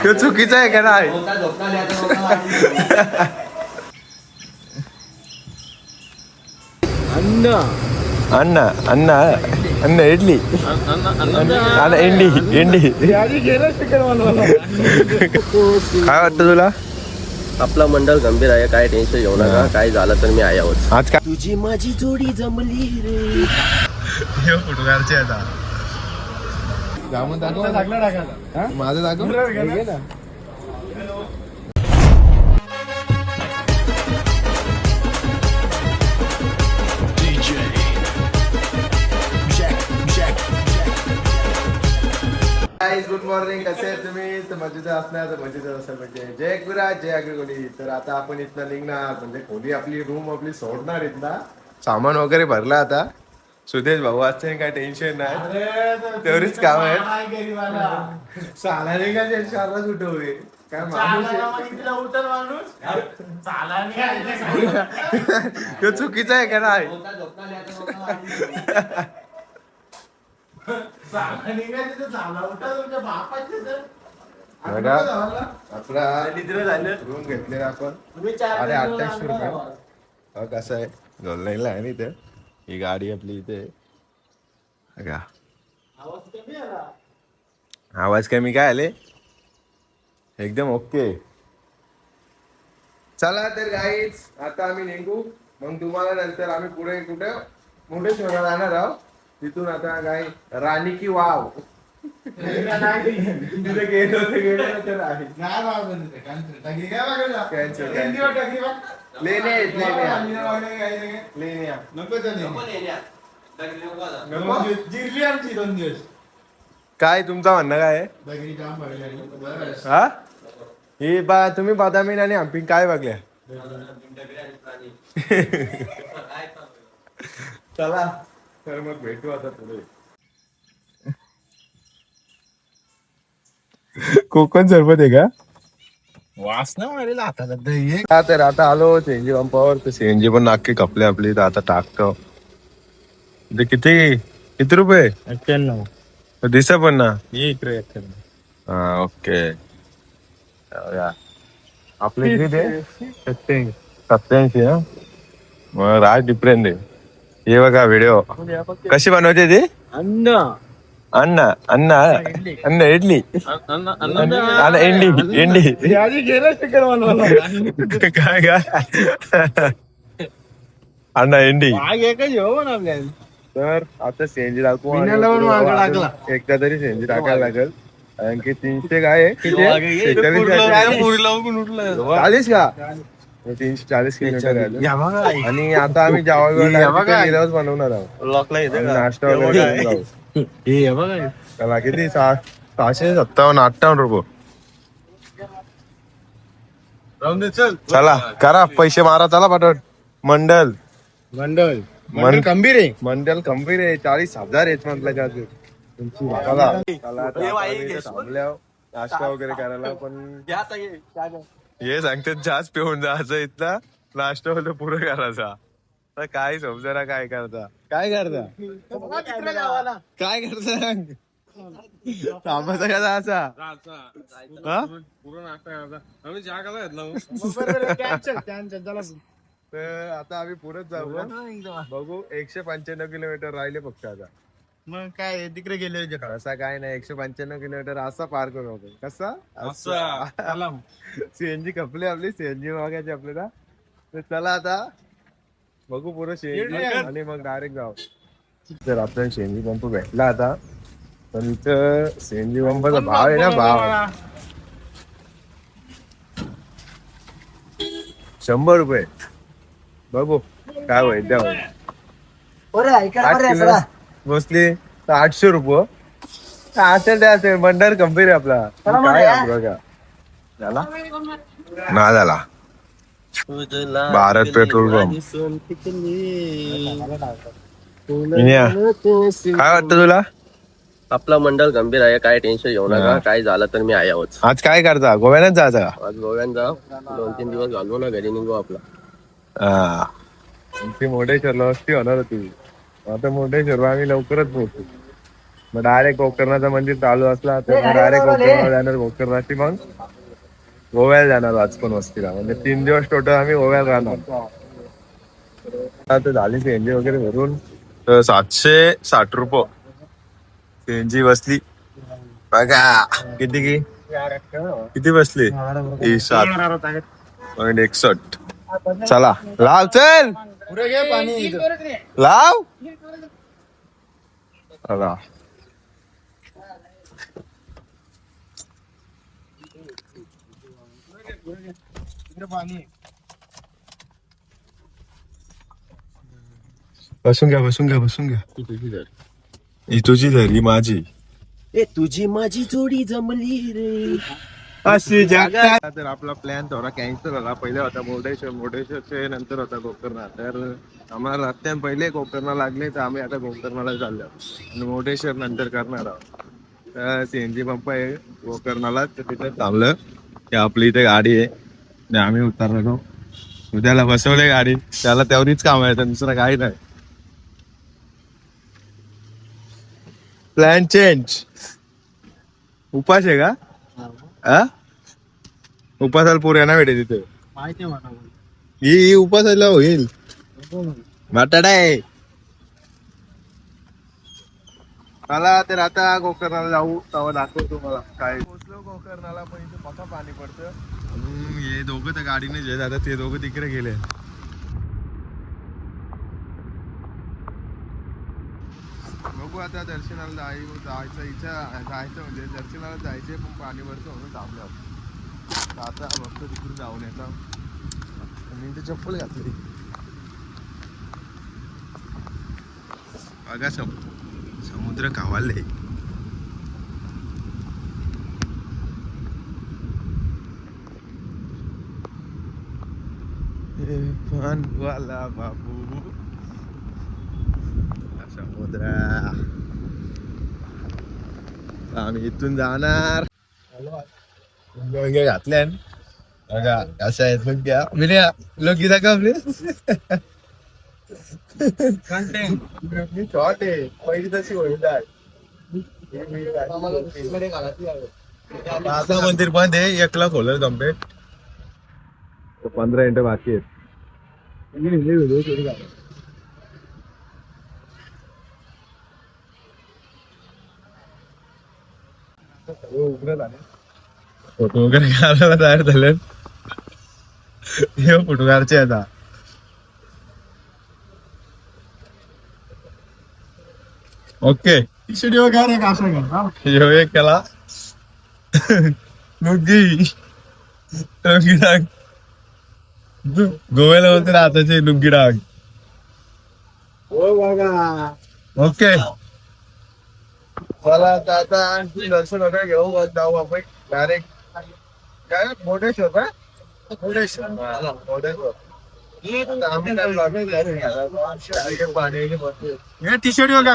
तो चुकीचा आहे का नाही? अण्णा अण्णा अण्णा इडली अण्णा इंडी इंडी काय वाटतं तुला? आपला मंडळ गंभीर आहे, काय टेन्शन घेऊ नका, काय झालं तर मी आहे आहोत. आज काय तुझी माझी जोडी जमली रे. फोटोग्राफचे आता माझं दाखव. Good morning. कसे आहेत तुम्ही? तर मजेत असणार तर मजेत असेल म्हणजे जय गुराज जय अग्रकोली. तर आता आपण इथनं निघणार म्हणजे खोली आपली रूम आपली सोडणार इथला. सामान वगैरे भरला आता. सुदेश भाऊ आजचे काय टेन्शन नाही, तेवढीच काम आहेत. सालाने का शाळा सुटवले काय तो चुकीचा आहे का नाही? आपला रूम घेतलेला आपण 2800 रुपये. कसं आहे गोल्डनला आहे ना इथे. ही गाडी आपली इथे का आवाज कमी काय आले एकदम ओके. चला तर गाईज आता आम्ही निघू. मग तुम्हाला नंतर आम्ही पुढे कुठे मुंडेश्वरला जाणार आहोत. तिथून आता काय राणी की वाव तिथे गेलो तर आहे काय तुमचं म्हणणं काय आहे? हा ही बा तुम्ही बदामीन आणि हम्पी काय बघल्या? चला तर मग भेटू आता पुढे. कोकण सरबत आहे का? वास ना मारेल आता. तर आता आलो सीएनजी पंपावर. तर सीएनजी पण नाके कपले आपली. तर आता टाकतो. ते किती किती रुपये? 91 दिसा पण ना इकडे. हा ओके. आपले किती 87 हा. मग राज डिफरंट आहे. हे बघा व्हिडिओ कशी बनवते ती. अण्णा अण्णा अण्णा इडली अण्णा इंडी इंडी काय काय अण्णा इंडी. तर आता सीएनजी टाकू. एकदा तरी सीएनजी टाकायला लागेल कारण की 300 काय आहे 40 का 340 किलोमीटर. आणि आता आम्ही जेव्हा बनवणार आहोत नाश्ता वगैरे. त्याला किती 657-58 रुपये. चला करा पैसे मारा. चला पाठवत मंडल खंबीर मंडल खंबीर आहे. 40,000 आहेत म्हटलं थांबल्या नाश्ता वगैरे करायला. पण हे सांगतात जास्त पिऊन जायचं इथला नाश्ता होतं पुरं करायचा. तर काय समजा काय करता काय करता थांबायचा का जायचा? तर आता आम्ही पुढेच जाऊ. बघू 195 किलोमीटर राहिले फक्त आता. मग काय तिकडे गेले असा काय नाही. 195 किलोमीटर असा पार करू आपण. कसा असा सीएनजी कपले आपली सीएनजी मागायची आपल्याला. तर चला आता बघू पुढे सीएनजी आणि मग डायरेक्ट जाऊ. तर आपल्याला सीएनजी पंप भेटला आता. पण इथं सीएनजी पंपाचा भाव आहे ना भाव 100 रुपये. बघू काय होईल त्या मोस्टली 800 रुपये असेल त्या असेल. बंडर गंभीर आहे आपला. काय बघा झाला ना झाला भारत पेट्रोल पंप. काय वाटतं तुला? आपला मंडळ गंभीर आहे, काय टेन्शन घेऊ नका, काय झालं तर मी आहे आहोत. आज काय करता? गोव्यालाच जायचं का? आज गोव्यात जा 2-3 दिवस घालवू ना घरी निघू आपला. ती मुर्डेश्वरला वस्ती होणार होती. आता मुर्डेश्वर आम्ही लवकरच पोहोचू. मग डायरेक्ट गोकर्णाचं मंदिर चालू असला तर डायरेक्ट गोकर्णाला जाणार, गोकर्णाची मग गोव्याला जाणार वाचपून वस्तीला. म्हणजे 3 दिवस टोटल आम्ही गोव्याला राहणार. आता झाली सीएनजी वगैरे भरून तर 760 रुपये सीएनजी बसली बघा. किती किती बसली? 7.61. चला लाव, चल लाव बघा. बसून घ्या, बसून घ्या, बसून घ्या. ही तुझी धरी माझी, ए तुझी माझी जोडी जमली रे. अशी जागा. तर आपला प्लॅन थोडा कॅन्सल झाला. पहिले होता मुर्डेश्वर, मुर्डेश्वरचे नंतर होता गोकर्णा. तर आम्हाला रस्त्यान पहिले गोकर्णा लागले तर आम्ही आता गोकर्णाला चाललो आणि मुर्डेश्वर नंतर करणार आहोत. तर सीएनजी पंप आहे गोकर्णाला, तर तिथे थांबलं की आपली इथे गाडी आहे आणि आम्ही उतरलो. उद्याला बसवले गाडी, त्याला तेवढीच काम आहे, दुसरं काही नाही. Plan change. उपास आहे का? उपासाला पुऱ्या ना भेटे तिथे. ही उपासाला होईल बटाटा आहे. चला तर आता गोकर्णाला जाऊ, तेव्हा दाखवतो तुम्हाला काय. पोहोचलो गोकर्णाला, पण इथे पका पाणी पडतं. हे दोघं तर गाडीने जे आता ते दोघं तिकडे गेले. बघू आता दर्शनाला जायचं इच्छा जायचं, म्हणजे दर्शनाला जायचे पण पाणी भरतं म्हणून थांबलं. आता बघतो तिकडून जाऊन येतो. मी ते चप्पल घातली बघा. समुद्र कावाले. वाला बाबू समुद्र. आम्ही इथून जाणार. घातल्या बघा कशा आहेत लुंग्या. लुंगी दाखव आपली. शॉर्ट आहे पहिली तशी होईल. आता मंदिर बंद आहे, 1ला खोलर कम्प्लीट. 15 मिनिटं बाकी आहेत. फोटो वगैरे काढायला तयार झाले. हे फोटोग्राफचे आता ओके. स्टुडिओ एक केला. लुंगी डाग गोव्याला बोलते ना आताचे लुंगी डाग. ओके चला आता आणखी दर्शन वगैरे घेऊ, जाऊ आपण डायरेक्ट काय मुर्डेश्वर का? मुर्डेश्वर टी शर्ट बघा.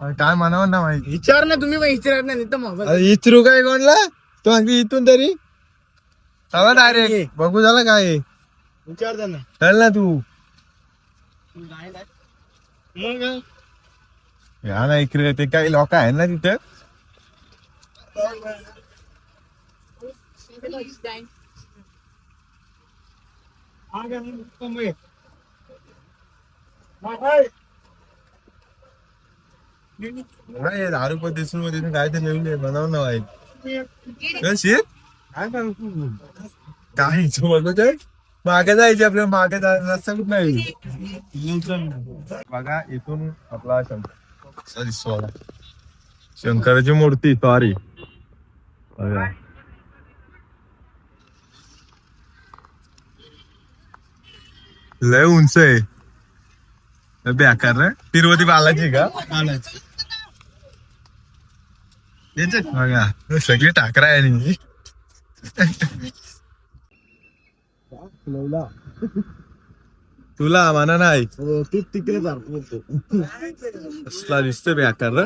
आम्ही काय म्हणावं ना माहिती. विचार ना तुम्ही, विचारत नाही. इचरू काय कोणला तो अगदी इथून तरी चला डायरेक्ट बघू झालं काय. विचारता ना. चल ना तू. या ना इकडे ते काही लोक आहेत ना तिथे. नाही 10 रुपये दिसून मध्ये काय ते नवीन बनाव ना वाईट काय बघत मागे जायचे आपल्या मागे रस्ता कुठ नाही. बघा इथून आपला शंकराची मूर्ती सॉरी बघा. लय उंच आहे. बेकार रे. तिरुपती बालाजी का? बघा सगळी टाकरा आहे. तुला म्हणा नाही तू तिकडे असला दिसतोय बेकार रे.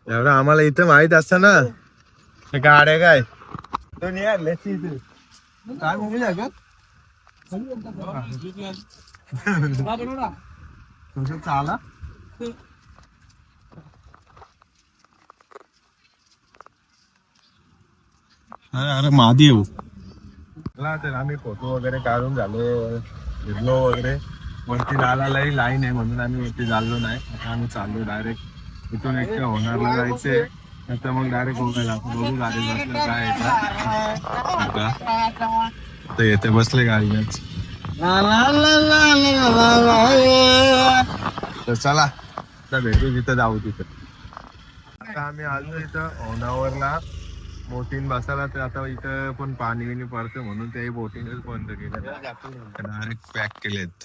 एवढं आम्हाला इथं माहित असतं ना ते गाड्या काय काय मूवी आहे का तुमचं चाला अरे मादी येऊ तर आम्ही फोटो वगैरे काढून झालो फिरलो वगैरे वरती जायलाही लाईन आहे म्हणून आम्ही वरती चाललो नाही आता आम्ही चाललो डायरेक्ट इथून एक होणारला जायचंय नंतर मग डायरेक्ट गोव्याला बघू गाडी बसलं काय आता येते बसले गाडीच तर चला आता भेटू तिथं जाऊ तिथं आता आम्ही आलो इथं होणावरला बोटिंग बसायला तर आता इथं पण पाणी बिणी पडतं म्हणून ते बोटिंगच बंद केलं डायरेक्ट पॅक केलेत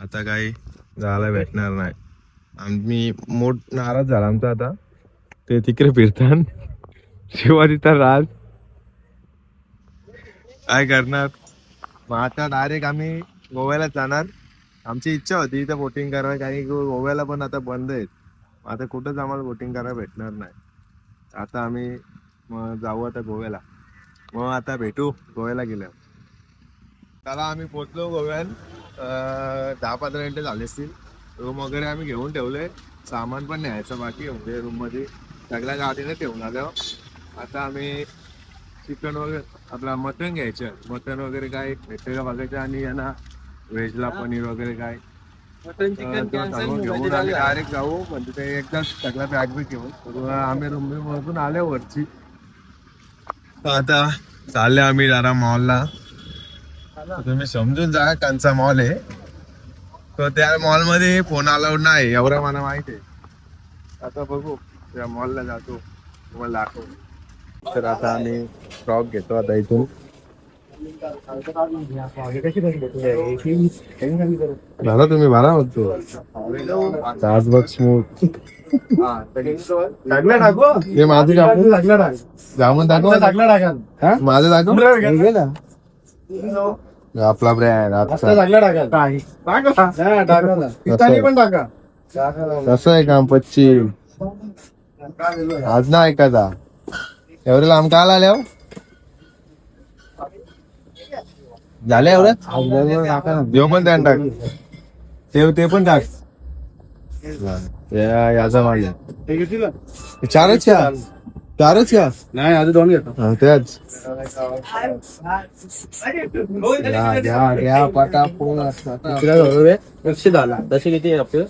आता काही जायला भेटणार नाही आम्ही मोठ नाराज झाला आमचा आता ते तिकडे फिरतात शिवा तिथं राज काय करणार मग आता डायरेक्ट आम्ही गोव्याला जाणार आमची इच्छा होती इथं बोटिंग करायला काही गोव्याला पण आता बंद आहेत आता कुठंच आम्हाला बोटिंग करायला भेटणार नाही आता आम्ही मग जाऊ आता गोव्याला मग आता भेटू गोव्याला गेल्यावर त्याला आम्ही पोचलो गोव्यात 10-15 मिनिटं झाले असतील रूम वगैरे आम्ही घेऊन ठेवले सामान पण न्यायचं बाकी म्हणजे रूम मध्ये सगळ्या गाडीने ठेवून आल्यावर आता आम्ही चिकन वगैरे आपला मटन घ्यायचं मटन वगैरे काय भेटते का बघायचं आणि यांना व्हेजला पनीर वगैरे काय घेऊन आम्ही डायरेक्ट जाऊ म्हणजे ते एकदाच सगळा बॅग बी घेऊन आम्ही रूम मधून आल्या वरची आता चालले आम्ही जरा मॉलला तुम्ही समजून जा कंचा मॉल आहे तर त्या मॉल मध्ये फोन अलाउड नाही एवढं मला माहित आहे आता बघू त्या मॉलला जातो तुम्हाला दाखव तर आता आम्ही फ्रॉक घेतो आता इथून झाला तुम्ही भरा म्हणतो तासभर स्मूथ हे माझं जामून दाखव माझं दाखव आपला ब्रँड कसं आहे काम पच्ची आज ना ऐकायचा एवढे लांब का आल्या झालं एवढं देव पण त्यान टाक ते पण टाक याचा मारल्या चारच का नाही अजून 2 घेतो त्याच लक्ष झाला तसे किती आपलं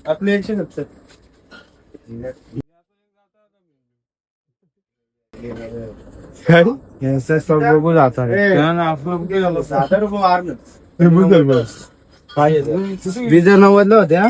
आपले 170 काय बघू जाता ₹20 होत्या